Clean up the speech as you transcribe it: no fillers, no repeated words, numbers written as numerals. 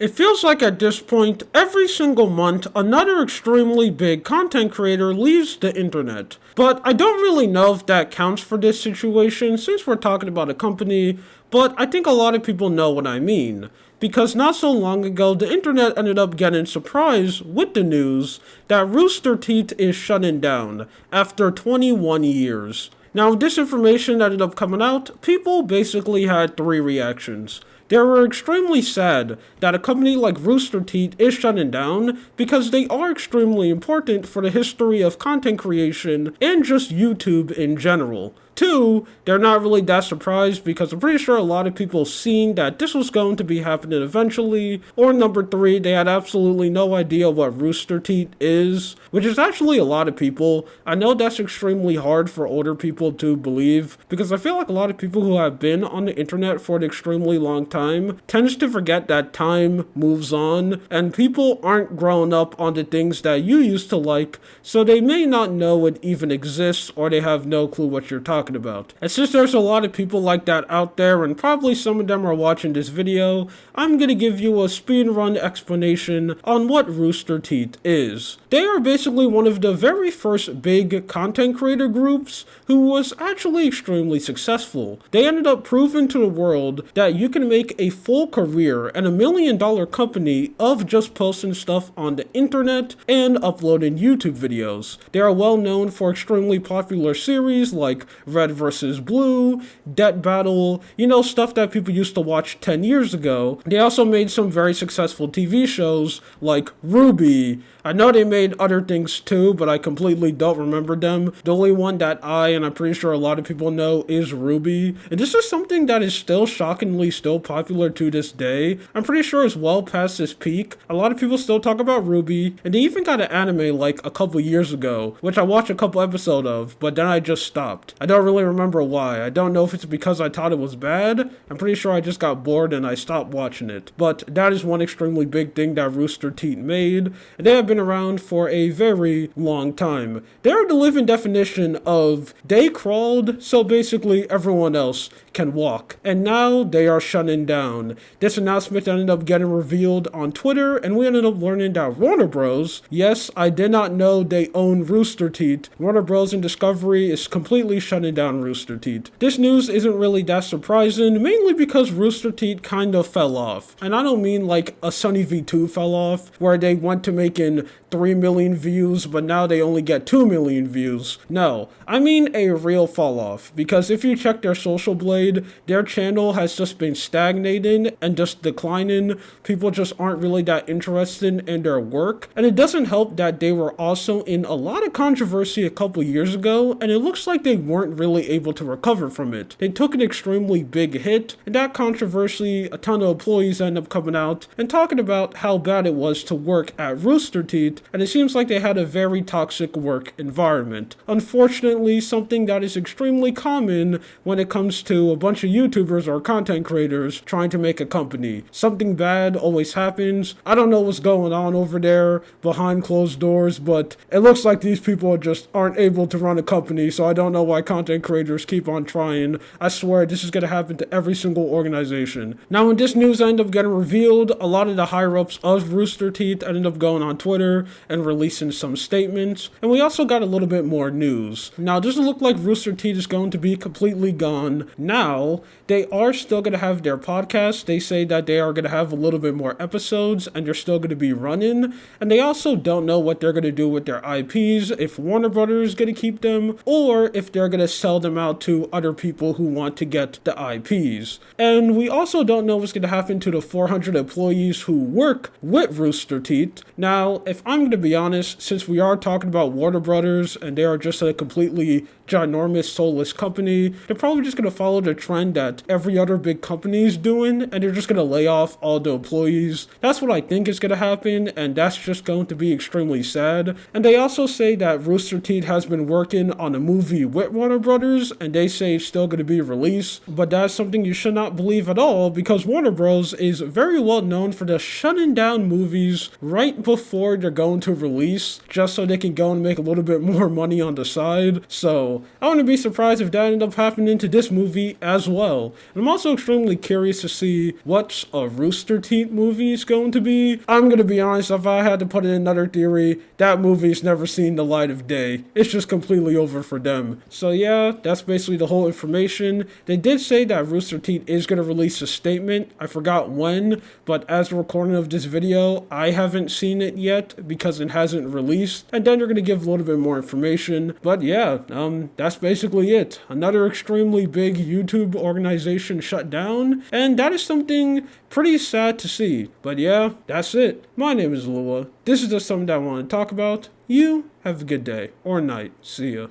It feels like at this point, every single month, another extremely big content creator leaves the internet. But I don't really know if that counts for this situation since we're talking about a company, but I think a lot of people know what I mean. Because not so long ago, the internet ended up getting surprised with the news that Rooster Teeth is shutting down after 21 years. Now, this information ended up coming out, people basically had three reactions. They were extremely sad that a company like Rooster Teeth is shutting down because they are extremely important for the history of content creation and just YouTube in general. Two, they're not really that surprised because I'm pretty sure a lot of people seen that this was going to be happening eventually. Or number three, they had absolutely no idea what Rooster Teeth is, which is actually a lot of people. I know that's extremely hard for older people to believe because I feel like a lot of people who have been on the internet for an extremely long time tends to forget that time moves on and people aren't growing up on the things that you used to like, so they may not know it even exists or they have no clue what you're talking about. And since there's a lot of people like that out there, and probably some of them are watching this video, I'm gonna give you a speedrun explanation on what Rooster Teeth is. They are basically one of the very first big content creator groups who was actually extremely successful. They ended up proving to the world that you can make a full career and $1 million company of just posting stuff on the internet and uploading YouTube videos. They are well known for extremely popular series like Red vs. Blue, Debt Battle, stuff that people used to watch 10 years ago. They also made some very successful TV shows like Ruby. I know they made other things too, but I completely don't remember them. The only one that and I'm pretty sure a lot of people know, is Ruby. And this is something that is still shockingly still popular to this day. I'm pretty sure it's well past its peak. A lot of people still talk about Ruby, and they even got an anime like a couple years ago, which I watched a couple episodes of, but then I just stopped. I don't really remember why. I don't know if it's because I thought it was bad. I'm pretty sure I just got bored and I stopped watching it. But that is one extremely big thing that Rooster Teeth made, and they have been around for a very long time. They're the living definition of they crawled, so basically everyone else can walk. And now they are shutting down. This announcement ended up getting revealed on Twitter, and we ended up learning that Warner Bros., yes, I did not know they own Rooster Teeth. Warner Bros. And Discovery is completely shutting down Rooster Teeth. This news isn't really that surprising, mainly because Rooster Teeth kind of fell off. And I don't mean like a Sunny V2 fell off, where they went to making 3 million views, but now they only get 2 million views. No, I mean a real fall off, because if you check their social blade, their channel has just been stagnating and just declining. People just aren't really that interested in their work, and it doesn't help that they were also in a lot of controversy a couple years ago, and it looks like they weren't really able to recover from it. They took an extremely big hit, and that controversy, a ton of employees end up coming out and talking about how bad it was to work at Rooster Teeth, and it seems like they had a very toxic work environment. Unfortunately, something that is extremely common when it comes to a bunch of YouTubers or content creators trying to make a company. Something bad always happens. I don't know what's going on over there behind closed doors, but it looks like these people just aren't able to run a company, so I don't know why content creators keep on trying. I swear this is going to happen to every single organization. Now, when this news ended up getting revealed, a lot of the higher-ups of Rooster Teeth ended up going on Twitter and releasing some statements, and we also got a little bit more news. Now, it doesn't look like Rooster Teeth is going to be completely gone now. They are still going to have their podcast. They say that they are going to have a little bit more episodes, and they're still going to be running, and they also don't know what they're going to do with their IPs, if Warner Brothers is going to keep them, or if they're going to sell them out to other people who want to get the IPs. And we also don't know what's going to happen to the 400 employees who work with Rooster Teeth. Now, if I'm going to be honest, since we are talking about Warner Brothers and they are just a completely ginormous soulless company, they're probably just going to follow the trend that every other big company is doing, and they're just going to lay off all the employees. That's what I think is going to happen, and that's just going to be extremely sad. And they also say that Rooster Teeth has been working on a movie with Warner Brothers, Brothers, and they say it's still going to be released, but that's something you should not believe at all because Warner Bros. Is very well known for just shutting down movies right before they're going to release, just so they can go and make a little bit more money on the side. So I wouldn't be surprised if that ended up happening to this movie as well. And I'm also extremely curious to see what a Rooster Teeth movie is going to be. I'm going to be honest, if I had to put in another theory, that movie's never seen the light of day. It's just completely over for them. So yeah, that's basically the whole information. They did say that Rooster Teeth is going to release a statement. I forgot when, but as the recording of this video, I haven't seen it yet because it hasn't released. And then they're going to give a little bit more information. But yeah, that's basically it. Another extremely big YouTube organization shut down, and that is something pretty sad to see. But yeah, that's it. My name is Lua. This is just something that I want to talk about. You have a good day or night. See ya.